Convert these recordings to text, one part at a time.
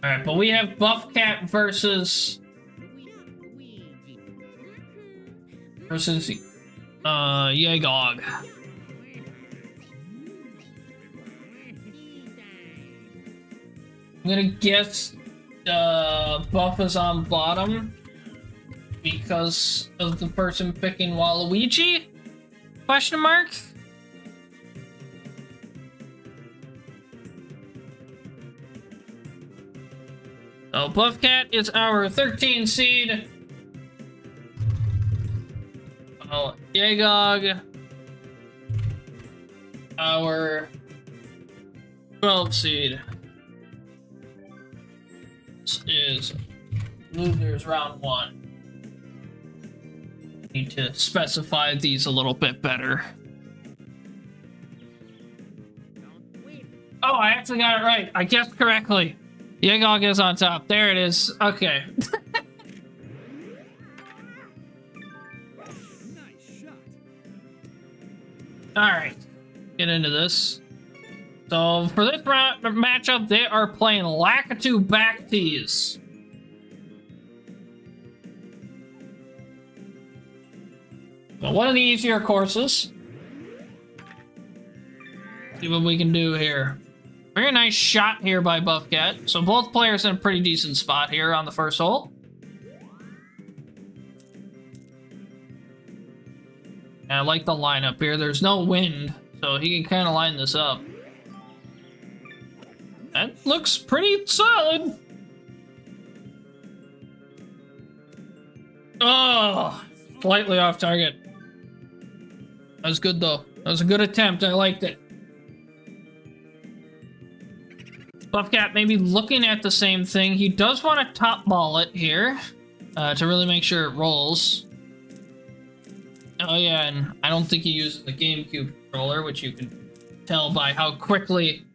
Alright, but we have Buffcat versus Yeggog. I'm gonna guess Buff is on bottom because of the person picking Waluigi? Question mark? So Buffcat is our 13 seed. Oh, Yeggog, our 12 seed. This is losers round 1. Need to specify these a little bit better. Oh, I actually got it right. I guessed correctly. Yeggog is on top. There it is. Okay. Alright. Get into this. So, for this matchup, they are playing Lakitu back tees. So, one of the easier courses. See what we can do here. Very nice shot here by Buffcat. So both players in a pretty decent spot here on the first hole. And I like the lineup here. There's no wind, so he can kind of line this up. That looks pretty solid. Oh, slightly off target. That was good though. That was a good attempt. I liked it. Buffcat maybe looking at the same thing. He does want to top ball it here to really make sure it rolls. Oh yeah, and I don't think he uses the GameCube controller, which you can tell by how quickly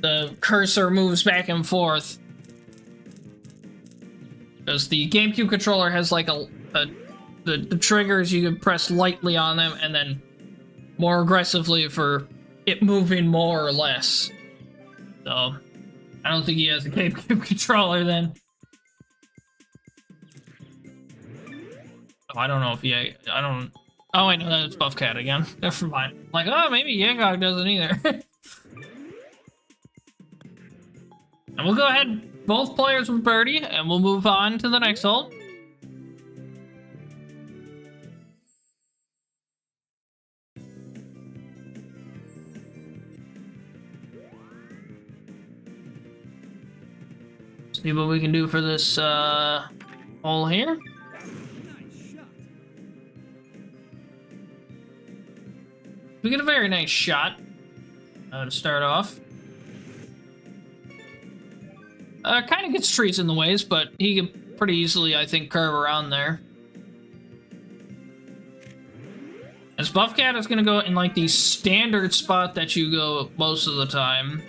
the cursor moves back and forth. Because the GameCube controller has like the triggers, you can press lightly on them and then more aggressively for it moving more or less. So I don't think he has a GameCube controller then. Oh, I don't know if I don't. Oh, I know that it's Buffcat again. Never mind. Like, oh, maybe Yeggog doesn't either. And we'll go ahead, both players with birdie, and we'll move on to the next hole. See what we can do for this hole here. We get a very nice shot to start off. Kind of gets trees in the ways, but he can pretty easily, I think, curve around there. As Buffcat is going to go in like the standard spot that you go most of the time,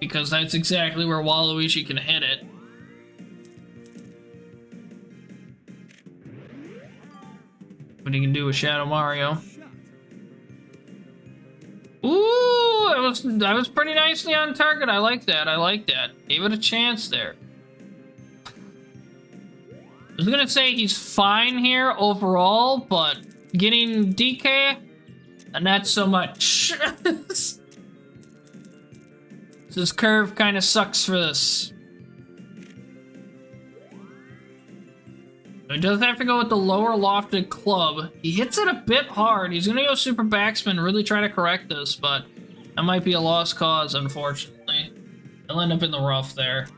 because that's exactly where Waluigi can hit it. What he can do with Shadow Mario. Ooh, that was pretty nicely on target. I like that. I like that. Gave it a chance there. I was gonna say he's fine here overall, but getting DK, not so much. This curve kind of sucks for this. He does have to go with the lower lofted club. He hits it a bit hard. He's gonna go super backspin, really try to correct this, but that might be a lost cause, unfortunately. He'll end up in the rough there.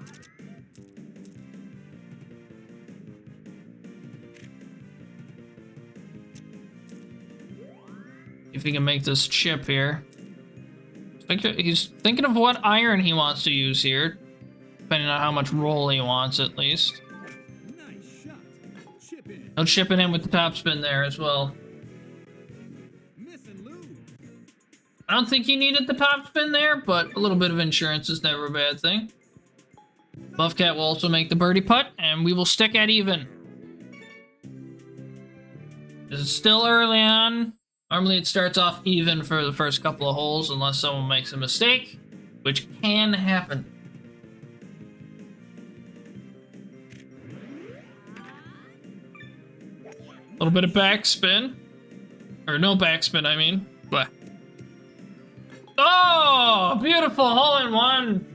If he can make this chip here. He's thinking of what iron he wants to use here, depending on how much roll he wants, at least. He'll chip it in with the topspin there as well. I don't think he needed the topspin there, but a little bit of insurance is never a bad thing. Buffcat will also make the birdie putt, and we will stick at even. This is still early on. Normally it starts off even for the first couple of holes unless someone makes a mistake, which can happen. little bit of backspin. Or no backspin, I mean. But. Oh, beautiful hole-in-one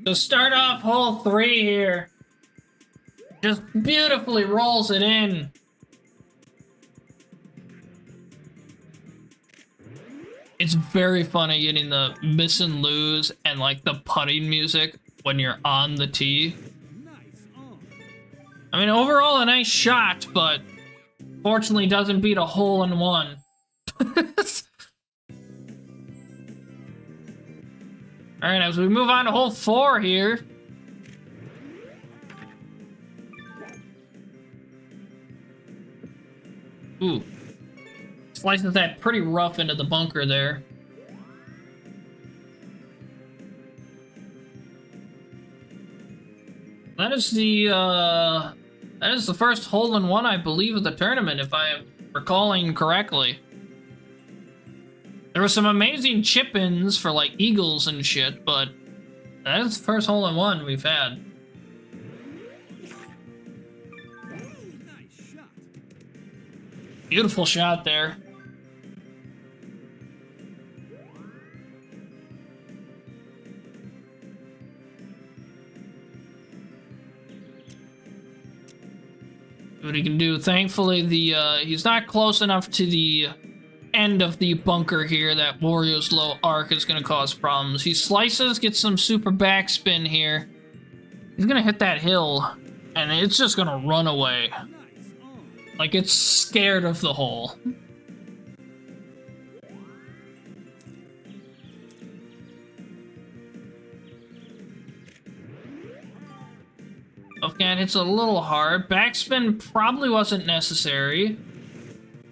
to start off hole 3 here. Just beautifully rolls it in. It's very funny getting the miss and lose and like the putting music when you're on the tee. I mean, overall a nice shot, but fortunately doesn't beat a hole-in-one. All right, as we move on to hole 4 here. Ooh. Slices that pretty rough into the bunker there. That is the first hole-in-one, I believe, of the tournament, if I am recalling correctly. There were some amazing chip-ins for, like, eagles and shit, but that is the first hole-in-one we've had. Beautiful shot there. What he can do. Thankfully, he's not close enough to the end of the bunker here. That Wario's low arc is going to cause problems. He slices, gets some super backspin here. He's going to hit that hill, and it's just going to run away. Like, it's scared of the hole. Buffcat hits a little hard. Backspin probably wasn't necessary.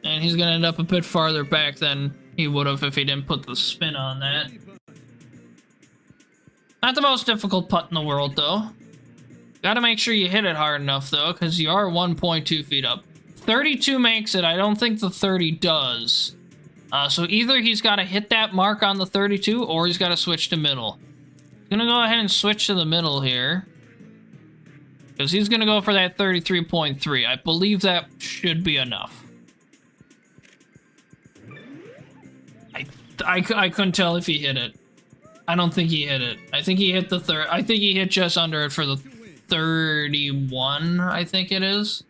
And he's gonna end up a bit farther back than he would have if he didn't put the spin on that. Not the most difficult putt in the world, though. Gotta make sure you hit it hard enough, though, because you are 1.2 feet up. 32 makes it. I don't think the 30 does. So either he's got to hit that mark on the 32, or he's got to switch to middle. He's gonna go ahead and switch to the middle here. Because he's going to go for that 33.3. I believe that should be enough. I couldn't tell if he hit it. I don't think he hit it. I think he hit the I think he hit just under it for the 31, I think it is.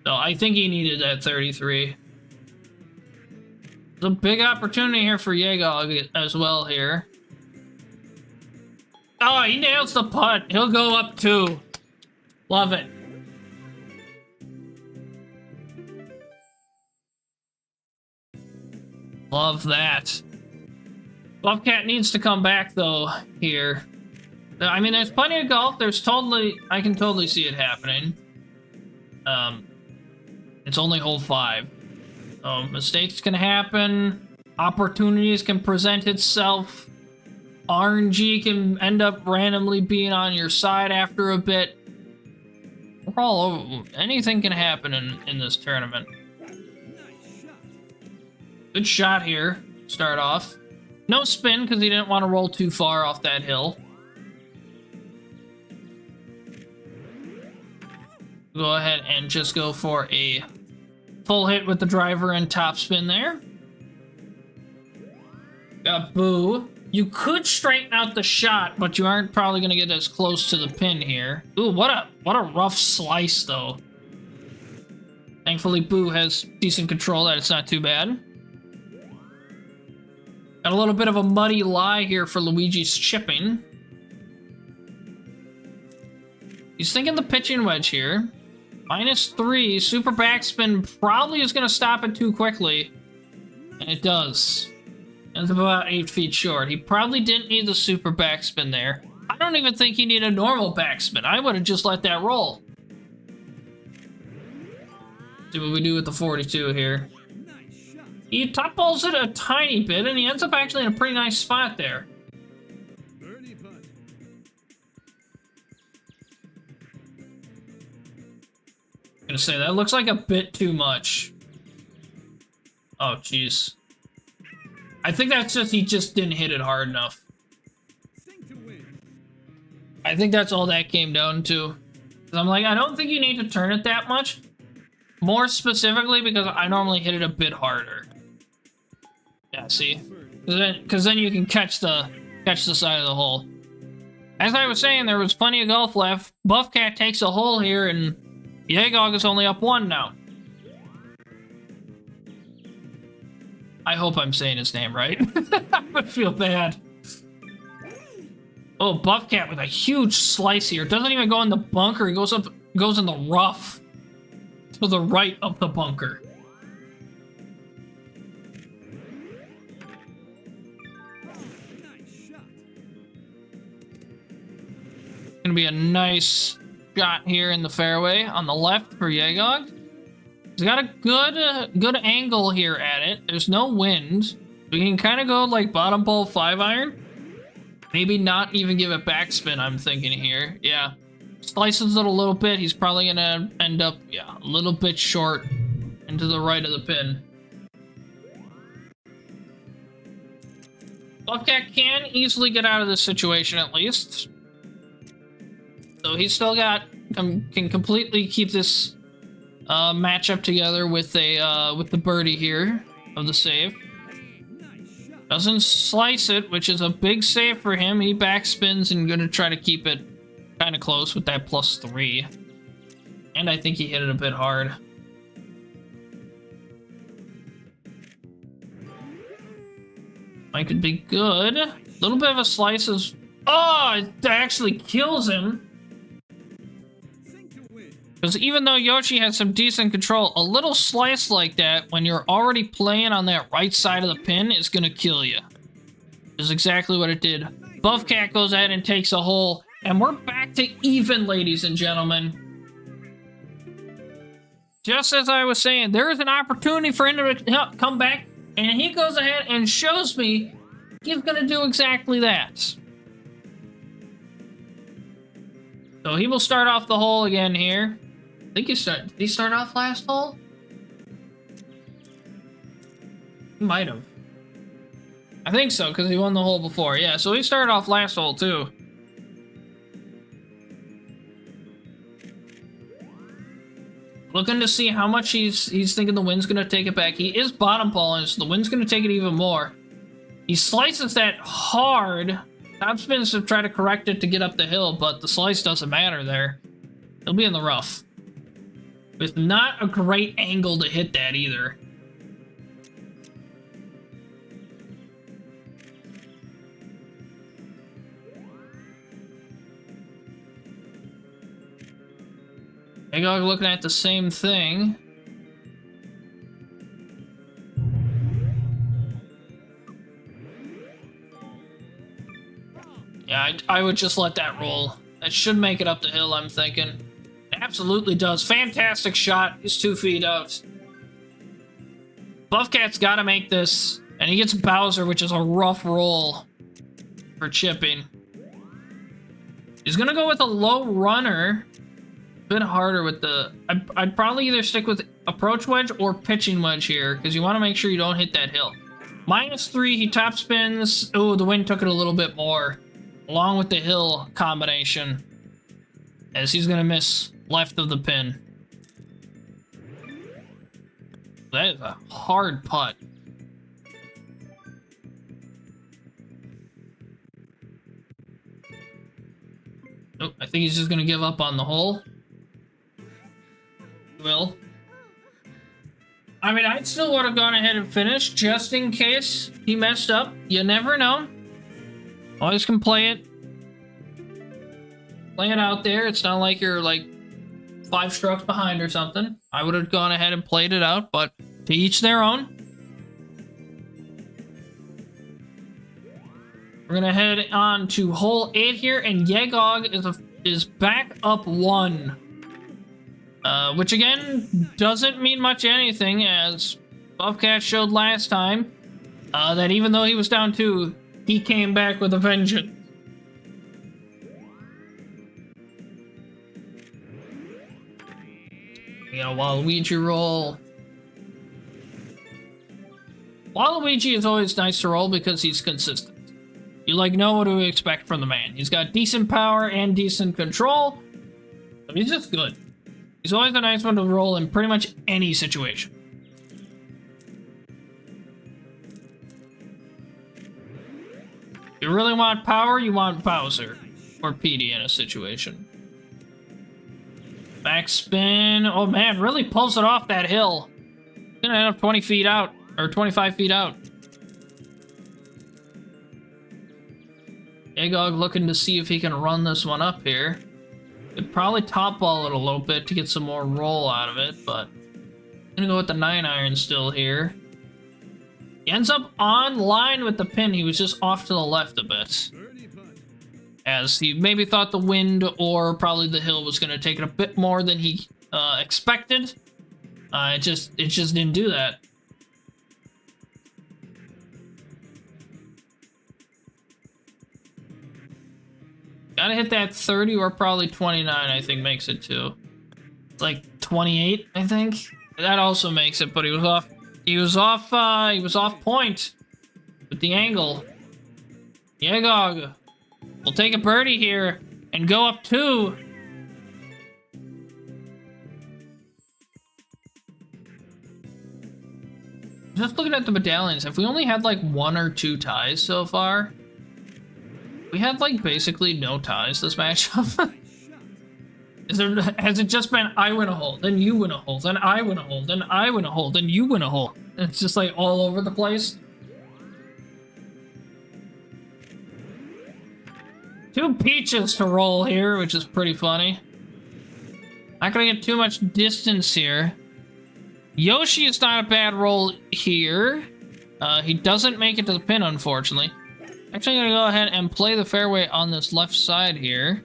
So I think he needed that 33. There's a big opportunity here for Yeggog as well here. Oh, he nails the putt. He'll go up 2. Love it. Love that. Buffcat needs to come back, though, here. I mean, there's plenty of golf. I can totally see it happening. It's only hole 5. So, mistakes can happen. Opportunities can present itself. RNG can end up randomly being on your side after a bit. We're all over. Anything can happen in this tournament. Good shot here. Start off. No spin because he didn't want to roll too far off that hill. Go ahead and just go for a full hit with the driver and topspin there. Got Boo. You could straighten out the shot, but you aren't probably going to get as close to the pin here. Ooh, what a rough slice, though. Thankfully, Boo has decent control that it's not too bad. Got a little bit of a muddy lie here for Luigi's chipping. He's thinking the pitching wedge here. -3, super backspin probably is going to stop it too quickly. And it does. It's about 8 feet short. He probably didn't need the super backspin there. I don't even think he needed a normal backspin. I would have just let that roll. See what we do with the 42 here. He top balls it a tiny bit, and he ends up actually in a pretty nice spot there. I'm gonna say that looks like a bit too much. Oh, jeez. I think that's just he just didn't hit it hard enough. I think that's all that came down to. 'Cause I'm like, I don't think you need to turn it that much. more specifically because I normally hit it a bit harder. Yeah, see? Because then you can catch the side of the hole. As I was saying, there was plenty of golf left. Buffcat takes a hole here, and Yeggog is only up 1 now. I hope I'm saying his name right. I would feel bad. Oh, Buffcat with a huge slice here. Doesn't even go in the bunker. He goes in the rough to the right of the bunker. Gonna be a nice shot here in the fairway on the left for Yeggog. He's got a good angle here at it. There's no wind. We can kind of go like bottom pole 5-iron. Maybe not even give it backspin, I'm thinking here. Yeah. Slices it a little bit. He's probably gonna end up, yeah, a little bit short into the right of the pin. Buffcat can easily get out of this situation at least. So he's still got, can completely keep this matchup together with the birdie here of the save. Doesn't slice it, which is a big save for him. He backspins and gonna try to keep it kind of close with that +3. And I think he hit it a bit hard. Might could be good. A little bit of a slice is... Oh, it actually kills him. Because even though Yoshi has some decent control, a little slice like that, when you're already playing on that right side of the pin, is going to kill you. Is exactly what it did. Buffcat goes ahead and takes a hole, and we're back to even, ladies and gentlemen. Just as I was saying, there is an opportunity for him to come back, and he goes ahead and shows me he's going to do exactly that. So he will start off the hole again here. I think did he start off last hole? He might have. I think so, because he won the hole before. Yeah, so he started off last hole too. Looking to see how much he's thinking the wind's gonna take it back. He is bottom poling, so the wind's gonna take it even more. He slices that hard. Top spins to try to correct it to get up the hill, but the slice doesn't matter there. He'll be in the rough. With not a great angle to hit that either. Yeggog looking at the same thing. Yeah, I would just let that roll. That should make it up the hill, I'm thinking. It absolutely does. Fantastic shot. He's 2 feet out. Buffcat's got to make this. And he gets Bowser, which is a rough roll for chipping. He's going to go with a low runner. A bit harder with the... I'd probably either stick with approach wedge or pitching wedge here, because you want to make sure you don't hit that hill. -3, he top spins. Oh, the wind took it a little bit more. Along with the hill combination. As he's going to miss left of the pin. That is a hard putt. Oh, I think he's just going to give up on the hole. Will. I mean, I still would have gone ahead and finished just in case he messed up. You never know. Always can play it. Play it out there. It's not like you're like 5 strokes behind or something. I would have gone ahead and played it out, but to each their own. We're gonna head on to hole 8 here, and Yeggog is back up 1. Which again doesn't mean much anything, as Buffcat showed last time that even though he was down 2, he came back with a vengeance. You know, Waluigi roll. Waluigi is always nice to roll because he's consistent. You like know what to expect from the man. He's got decent power and decent control. But he's just good. He's always a nice one to roll in pretty much any situation. You really want power, you want Bowser. Or Petey in a situation. Backspin. Oh man, really pulls it off that hill. Gonna end up 20 feet out. Or 25 feet out. Yeggog looking to see if he can run this one up here. Could probably top ball it a little bit to get some more roll out of it, but I'm gonna go with the 9-iron still here. He ends up on line with the pin. He was just off to the left a bit, as he maybe thought the wind or probably the hill was gonna take it a bit more than he expected. It just didn't do that. Gotta hit that 30 or probably 29, I think makes it too. It's like 28, I think. That also makes it, but he was off point with the angle. Yeggog will take a birdie here and go up 2. Just looking at the medallions, if we only had like 1 or 2 ties so far, we had like basically no ties this matchup. Has it just been I win a hole, then you win a hole, then I win a hole, then I win a hole, then you win a hole? It's just like all over the place. 2 peaches to roll here, which is pretty funny. Not gonna get too much distance here. Yoshi is not a bad roll here. He doesn't make it to the pin, unfortunately. Actually, I'm gonna go ahead and play the fairway on this left side here.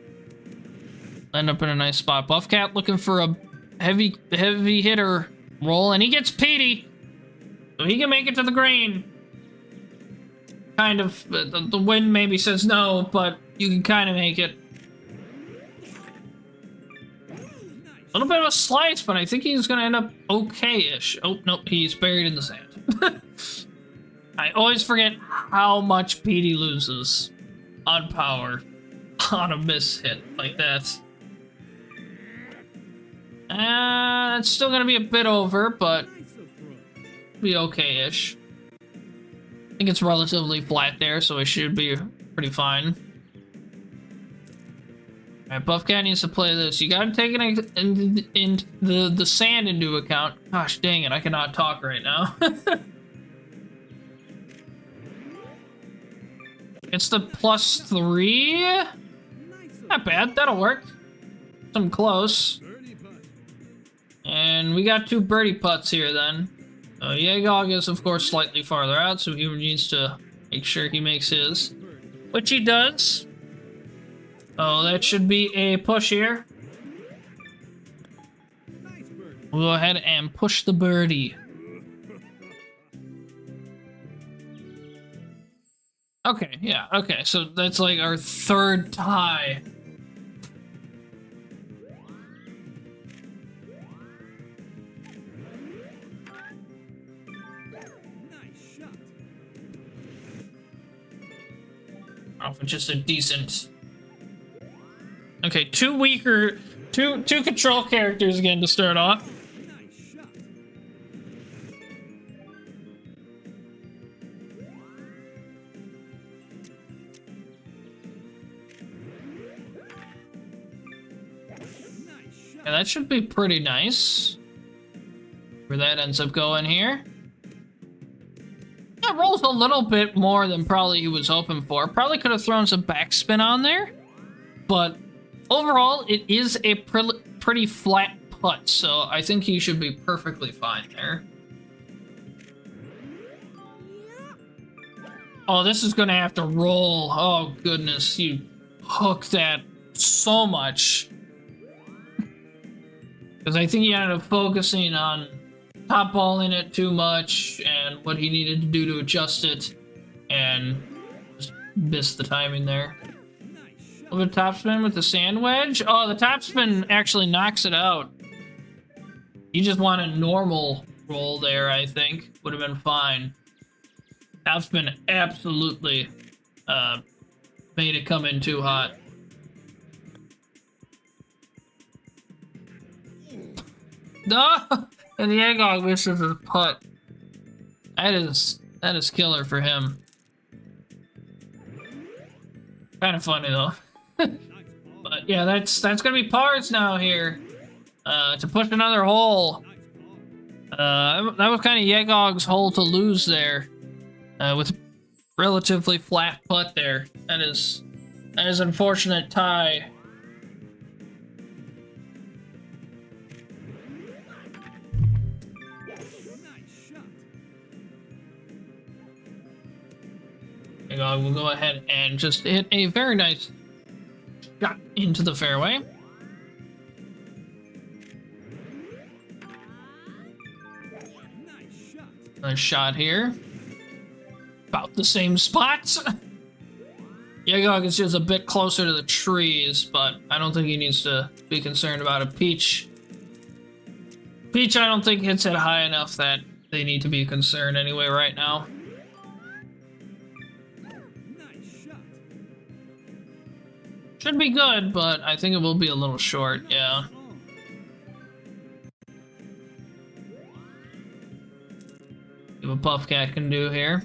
End up in a nice spot. Buffcat looking for a heavy hitter roll, and he gets Petey, so he can make it to the green. Kind of, the wind maybe says no, but you can kind of make it. A little bit of a slice, but I think he's gonna end up okay-ish. Oh, nope, he's buried in the sand. I always forget how much Petey loses on power on a miss hit like that. It's still gonna be a bit over, but be okay-ish. I think it's relatively flat there, so it should be pretty fine. Alright, Buffcat needs to play this. You gotta take it in the sand into account. Gosh dang it, I cannot talk right now. It's the +3. Not bad, that'll work. Some close. And we got 2 birdie putts here then. Yeggog is of course slightly farther out, so he needs to make sure he makes his. Which he does. Oh, that should be a push here. We'll go ahead and push the birdie. Okay, yeah, okay, so that's like our 3rd tie. Oh, just a decent. Okay, 2 weaker, two control characters again to start off. Yeah, that should be pretty nice. Where that ends up going here. Yeah, rolls a little bit more than probably he was hoping for. Probably could have thrown some backspin on there, but overall, it is a pretty flat putt, so I think he should be perfectly fine there. Oh, this is gonna have to roll. Oh, goodness, you hooked that so much. Because I think he ended up focusing on top balling it too much and what he needed to do to adjust it, and just missed the timing there. A little bit of topspin with the sand wedge. Oh, the topspin actually knocks it out. You just want a normal roll there, I think. Would have been fine. Topspin absolutely made it come in too hot. No! And the Yeggog misses his putt. That is killer for him. Kind of funny though. But yeah, that's gonna be pars now here. To push another hole. That was kind of Yeggog's hole to lose there. With relatively flat putt there. That is unfortunate tie. Yeggog will go ahead and just hit a very nice shot into the fairway. Nice shot here. About the same spots. Yeggog is just a bit closer to the trees, but I don't think he needs to be concerned about it. Peach, I don't think hits it high enough that they need to be concerned anyway right now. Should be good, but I think it will be a little short, yeah. See what Buffcat can do here.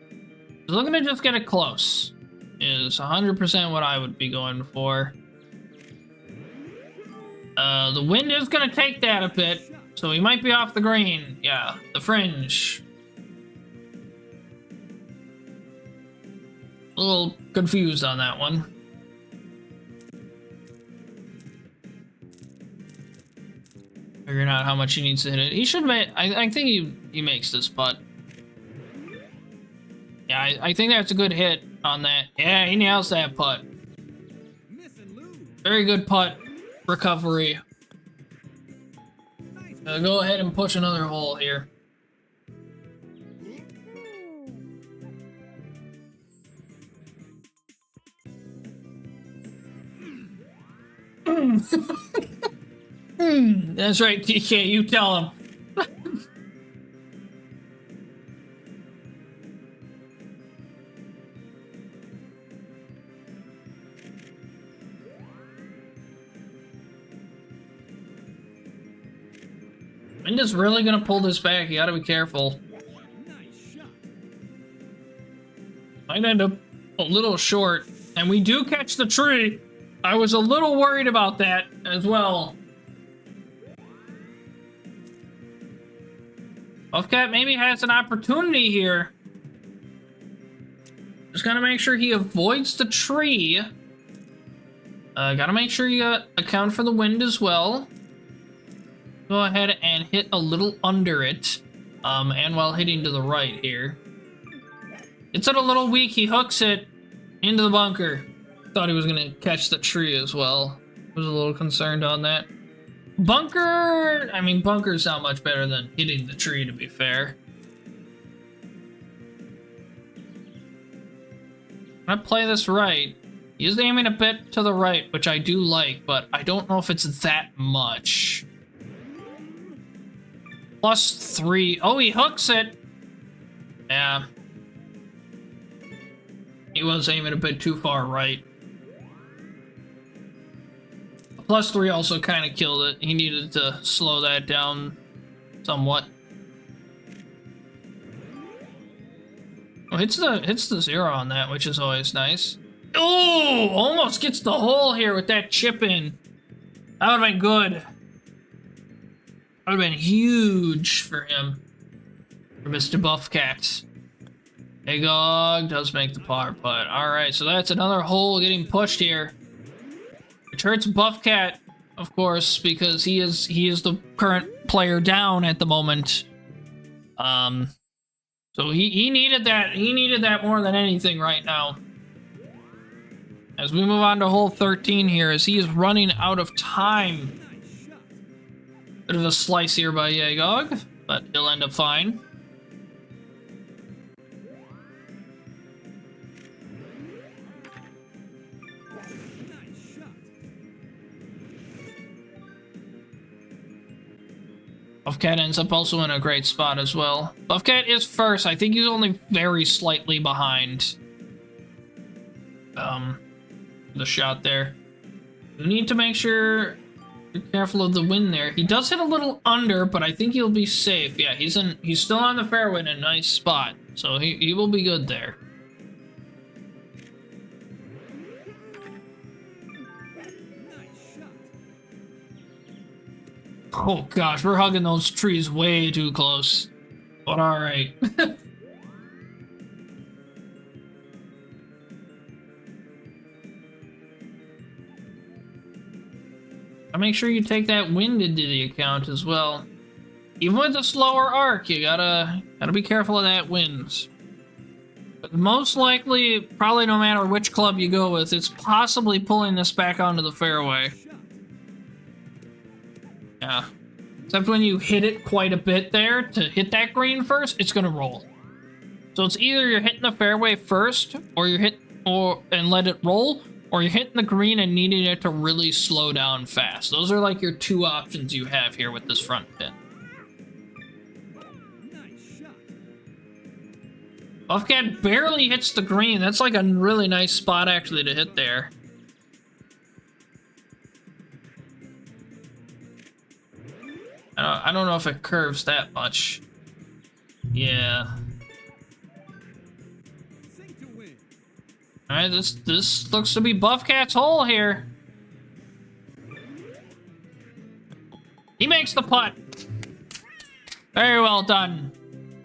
He's looking to just get it close. Is 100% what I would be going for. The wind is going to take that a bit, so he might be off the green. Yeah, the fringe. A little confused on that one. Figuring out how much he needs to hit it. He should make. I think he makes this putt. Yeah, I think that's a good hit on that. Yeah, he nails that putt. Very good putt recovery. Go ahead and push another hole here. That's right, TK, you tell him. Wind is really gonna pull this back, you gotta be careful. Might end up a little short, and we do catch the tree. I was a little worried about that as well. Buffcat maybe has an opportunity here. Just gotta make sure he avoids the tree. Gotta make sure you account for the wind as well. Go ahead and hit a little under it. And while hitting to the right here. It's at a little weak, he hooks it into the bunker. Thought he was gonna catch the tree as well. Was a little concerned on that. Bunker, I mean, bunkers sound much better than hitting the tree, to be fair. I play this right. He's aiming a bit to the right, which I do like, but I don't know if it's that much. +3. Oh, he hooks it. Yeah. He was aiming a bit too far right. +3 also kind of killed it. He needed to slow that down somewhat. Oh, hits the 0 on that, which is always nice. Oh, almost gets the hole here with that chip in. That would have been good. That would have been huge for him. For Mr. Buffcat. Yeggog does make the par putt. Alright, so that's another hole getting pushed here. Which hurts Buffcat, of course, because he is the current player down at the moment. So he needed that. He needed that more than anything right now. As we move on to hole 13 here, as he is running out of time. Bit of a slice here by Yeggog, but he'll end up fine. Buffcat ends up also in a great spot as well. Buffcat is first. I think he's only very slightly behind the shot there. We need to make sure Be careful of the wind there. He does hit a little under, but I think he'll be safe. Yeah, he's still on the fairway in a nice spot, so he will be good there. Oh gosh, we're hugging those trees way too close. But alright. Make sure you take that wind into the account as well. Even with a slower arc, you gotta be careful of that wind. But most likely, probably no matter which club you go with, it's possibly pulling this back onto the fairway. Yeah. Except when you hit it quite a bit there to hit that green first, it's gonna roll. So it's either you're hitting the fairway first, or and let it roll, or you're hitting the green and needing it to really slow down fast. Those are like your two options you have here with this front pin. Buffcat barely hits the green. That's like a really nice spot actually to hit there. I don't know if it curves that much. Yeah. Alright, this looks to be Buffcat's hole here. He makes the putt. Very well done.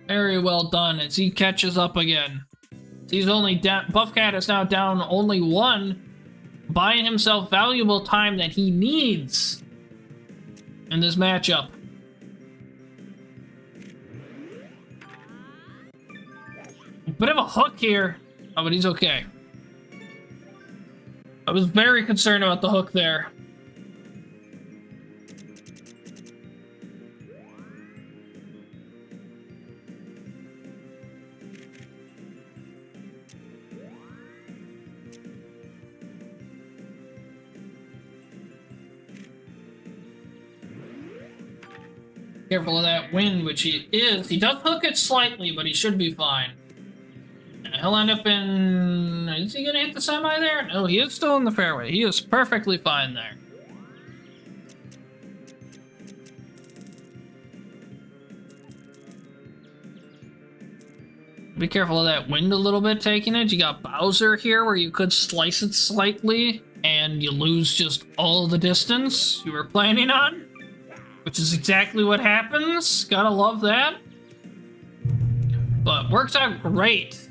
Very well done as he catches up again. He's only down. Buffcat is now down only one, buying himself valuable time that he needs in this matchup. Bit of a hook here. Oh, but he's okay. I was very concerned about the hook there. Careful of that wind, which he is. He does hook it slightly, but he should be fine. He'll end up in... Is he gonna hit the semi there? No, he is still in the fairway. He is perfectly fine there. Be careful of that wind a little bit taking it. You got Bowser here where you could slice it slightly and you lose just all the distance you were planning on. Which is exactly what happens. Gotta love that. But works out great.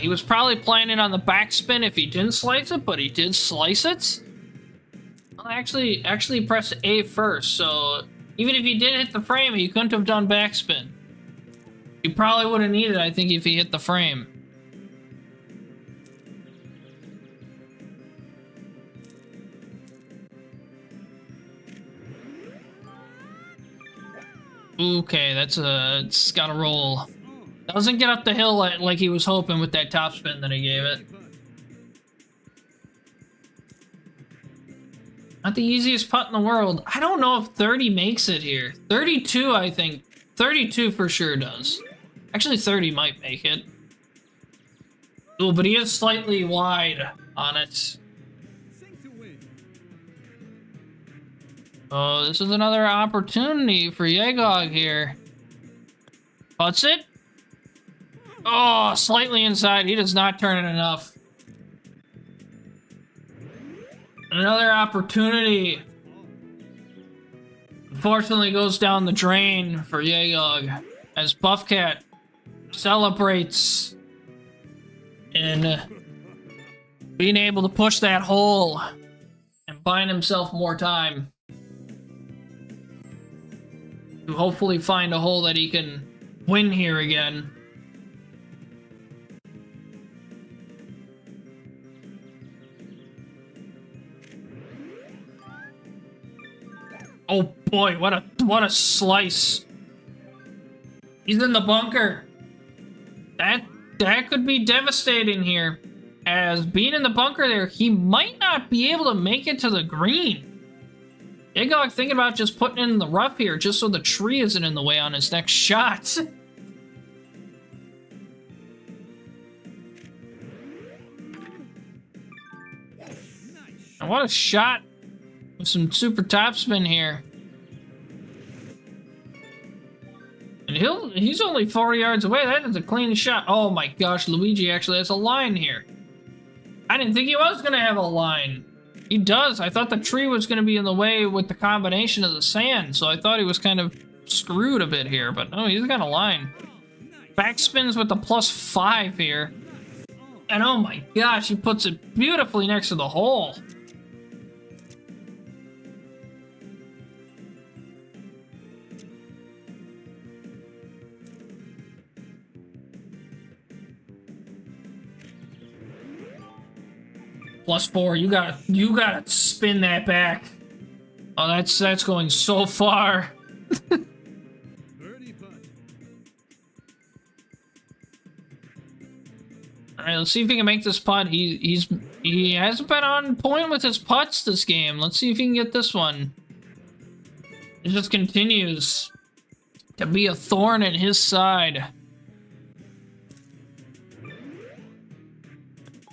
He was probably planning on the backspin if he didn't slice it, but he did slice it. Well, actually press A first, so even if he did hit the frame, he couldn't have done backspin. He probably would have needed it, I think, if he hit the frame. Okay, it's gotta roll. Doesn't get up the hill like he was hoping with that topspin that he gave it. Not the easiest putt in the world. I don't know if 30 makes it here. 32, I think. 32 for sure does. Actually, 30 might make it. Oh, but he is slightly wide on it. Oh, this is another opportunity for Yeggog here. Putts it. Oh, slightly inside. He does not turn it enough. Another opportunity. Unfortunately goes down the drain for Yeggog as Buffcat celebrates in being able to push that hole and buying himself more time to hopefully find a hole that he can win here again. Oh boy, what a slice. He's in the bunker. That could be devastating here. As being in the bunker there, he might not be able to make it to the green. Yeggog thinking about just putting it in the rough here just so the tree isn't in the way on his next shot. And what a shot some super topspin here. And he's only 4 yards away. That is a clean shot. Oh my gosh, Luigi actually has a line here. I didn't think he was going to have a line. He does. I thought the tree was going to be in the way with the combination of the sand, so I thought he was kind of screwed a bit here, but no, he's got a line. Backspins with the +5 here. And oh my gosh, he puts it beautifully next to the hole. +4, you gotta spin that back. Oh, that's going so far. All right, let's see if he can make this putt. He hasn't been on point with his putts this game. Let's see if he can get this one. It just continues to be a thorn in his side.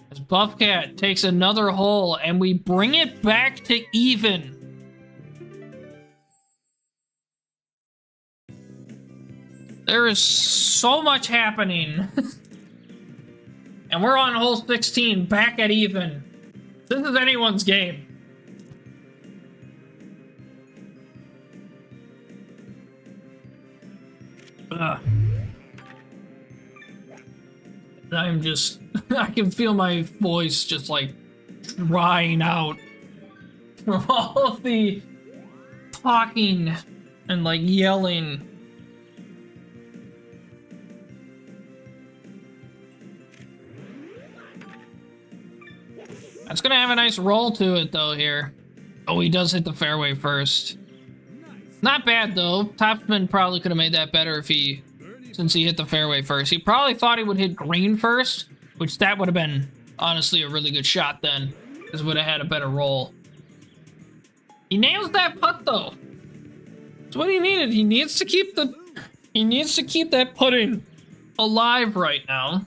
As Buffcat takes another hole, and we bring it back to even. There is so much happening. And we're on hole 16, back at even. This is anyone's game. I'm just... I can feel my voice just, like, drying out from all of the talking and, like, yelling. It's gonna have a nice roll to it, though, here. Oh, he does hit the fairway first. Not bad, though. Topspin probably could have made that better since he hit the fairway first. He probably thought he would hit green first, which that would have been, honestly, a really good shot then, because would have had a better roll. He nails that putt, though. That's what he needed. He needs to keep that putting alive right now.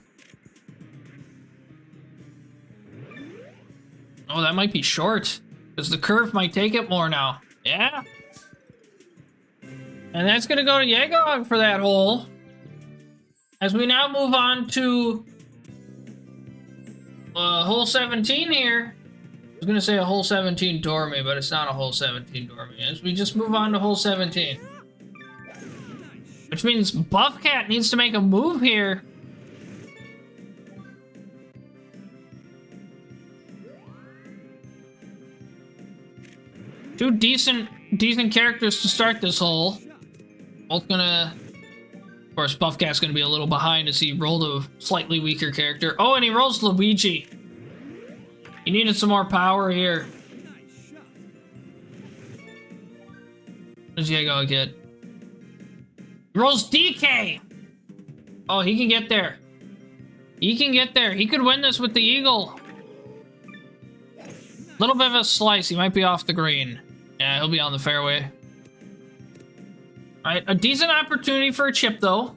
Oh, that might be short, because the curve might take it more now. Yeah. And that's going to go to Yeggog for that hole. As we now move on to hole 17 here. I was going to say a hole 17 Dormy, but it's not a hole 17 Dormy. As we just move on to hole 17. Which means Buffcat needs to make a move here. Two decent characters to start this hole. Both gonna... Of course, Buffcat's gonna be a little behind as he rolled a slightly weaker character. Oh, and he rolls Luigi. He needed some more power here. What does Yeggog get? He rolls DK! Oh, he can get there. He can get there. He could win this with the eagle. Little bit of a slice. He might be off the green. Yeah, he'll be on the fairway. Alright, a decent opportunity for a chip, though.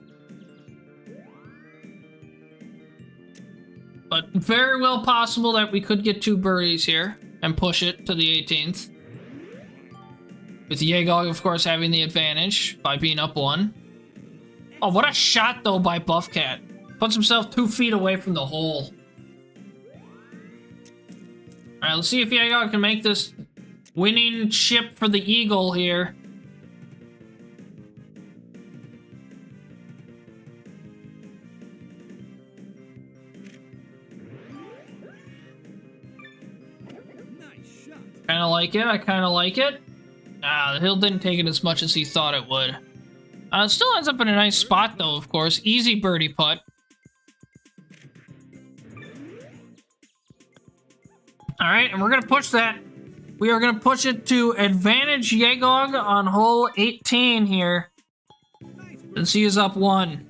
But very well possible that we could get 2 birdies here and push it to the 18th. With Yeggog, of course, having the advantage by being up 1. Oh, what a shot, though, by Buffcat. Puts himself 2 feet away from the hole. Alright, let's see if Yeggog can make this winning chip for the eagle here. Kinda like it, I kinda like it. The hill didn't take it as much as he thought it would. It still ends up in a nice spot, though, of course. Easy birdie putt. Alright, and we're gonna push that. We are gonna push it to advantage Yeggog on hole 18 here. Since he is up 1.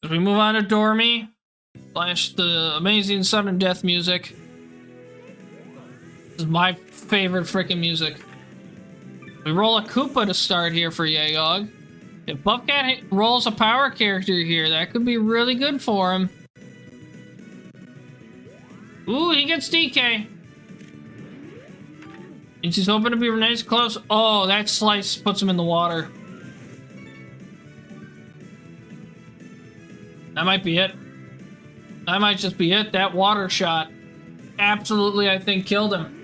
As we move on to Dormy. Slash the amazing sudden death music. This is my favorite freaking music. We roll a Koopa to start here for Yeggog. If Buffcat rolls a power character here, that could be really good for him. Ooh, he gets DK. And she's hoping to be nice close. Oh, that slice puts him in the water. That might be it. That might just be it. That water shot absolutely, I think, killed him.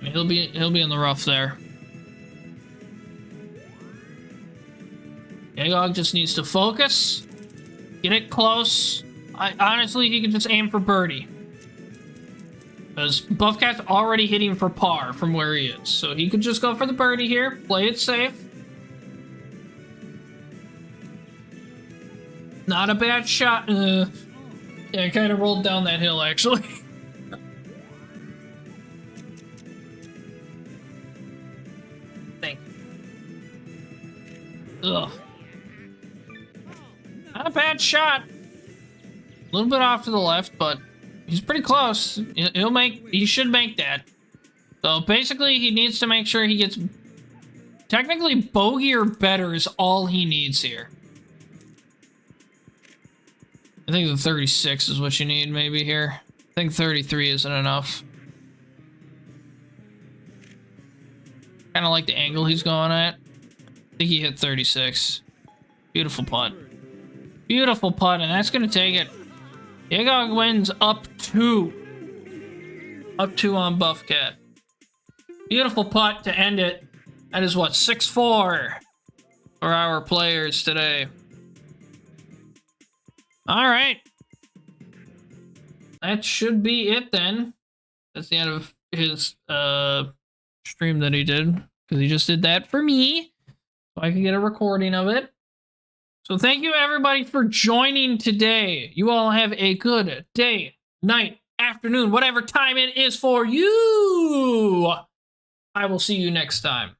He'll be in the rough there. Yeggog just needs to focus, get it close. Honestly, he can just aim for birdie. Because Buffcat's already hitting for par from where he is. So he could just go for the birdie here, play it safe. Not a bad shot. Yeah, I kind of rolled down that hill, actually. Thank you. Ugh. Not a bad shot. A little bit off to the left, but he's pretty close. He should make that. So basically, he needs to make sure he gets... Technically, bogey or better is all he needs here. I think the 36 is what you need maybe here. I think 33 isn't enough. Kind of like the angle he's going at. I think he hit 36. Beautiful putt. Beautiful putt, and that's going to take it. Yeggog wins up 2. Up 2 on Buffcat. Beautiful putt to end it. That is what, 6-4 for our players today. All right. That should be it then. That's the end of his stream that he did, because he just did that for me, so I could get a recording of it. So thank you everybody for joining today. You all have a good day, night, afternoon, whatever time it is for you. I will see you next time.